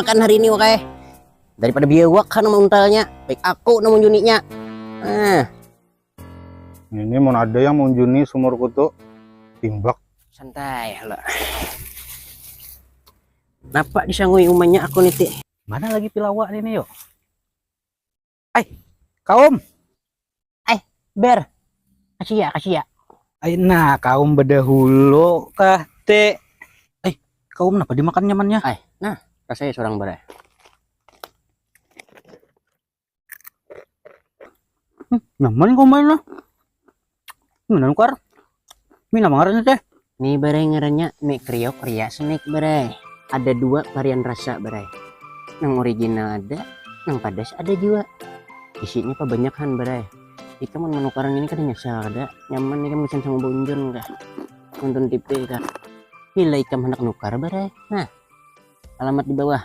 makan hari ini wakai. Daripada biawak kan untalnya, baik aku namun juninya. Ini mau ada yang mau juni sumur kutu timbak. Santai lo. Napa disangui umanya aku nih. Mana lagi pilawak ini yuk? Kaum. Ber. Kasih ya. Nah, kaum berdahulu kah teh? Kaum kenapa dimakan nyamannya? Nah, rasanya seorang berai. Nyaman kau main lah. Mana nukar? Mina mangarannya teh. Nih berai ngarannya mie kriok ria snack berai. Ada 2 varian rasa berai. Yang original ada, yang pedas ada juga. Isinya kebanyakan berai. Ika mau menukaran ini kan nyasar ada. Nyaman nih kan bisa sama bonjon kah? Nonton TV kah? Bila Ika hendak nukar berai. Nah, alamat di bawah.